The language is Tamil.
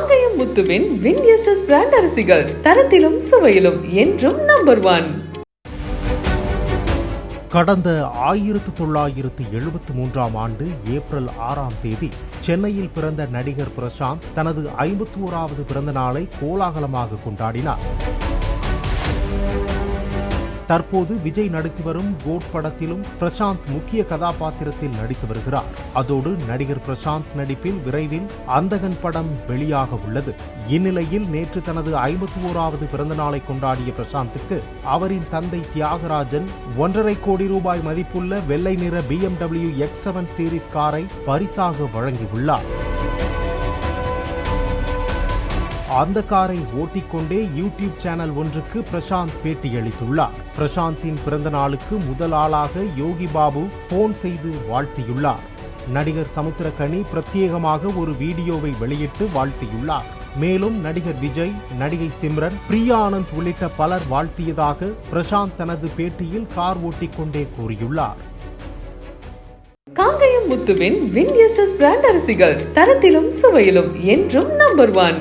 காங்கயம் முத்துவின் வின்எஸ்எஸ் பிராண்ட் அரிசிகள் தரத்திலும் சுவையிலும் என்றும் நம்பர் 1. கடந்த 1973ஆம் ஆண்டு ஏப்ரல் 6ஆம் தேதி சென்னையில் பிறந்த நடிகர் பிரசாந்த் தனது 51வது பிறந்த நாளை கோலாகலமாக கொண்டாடினார். தற்போது விஜய் நடித்து வரும் கோட் படத்திலும் பிரசாந்த் முக்கிய கதாபாத்திரத்தில் நடித்து வருகிறார். அதோடு நடிகர் பிரசாந்த் நடிப்பில் விரைவில் அந்தகன் படம் வெளியாக உள்ளது. இந்நிலையில் நேற்று தனது 51வது பிறந்த நாளை கொண்டாடிய பிரசாந்துக்கு அவரின் தந்தை தியாகராஜன் 1.5 கோடி ரூபாய் மதிப்புள்ள வெள்ளை நிற BMW X7 சீரிஸ் காரை பரிசாக வழங்கியுள்ளார். அந்த காரை ஓட்டிக்கொண்டே யூடியூப் சேனல் ஒன்றுக்கு பிரசாந்த் பேட்டியளித்துள்ளார். பிரசாந்தின் பிறந்த நாளுக்கு முதல் ஆளாக யோகி பாபு போன் செய்து வாழ்த்தியுள்ளார். நடிகர் சமுத்திரக்கனி பிரத்யேகமாக ஒரு வீடியோவை வெளியிட்டு வாழ்த்தியுள்ளார். மேலும் நடிகர் விஜய், நடிகை சிம்ரன், பிரியா ஆனந்த் உள்ளிட்ட பலர் வாழ்த்தியதாக பிரசாந்த் தனது பேட்டியில் கார் ஓட்டிக்கொண்டே கூறியுள்ளார். காங்கயம் முத்துவின் வின்எஸ்எஸ் பிராண்ட் அரிசிகள் தரத்திலும் சுவையிலும் என்றும் நம்பர் 1.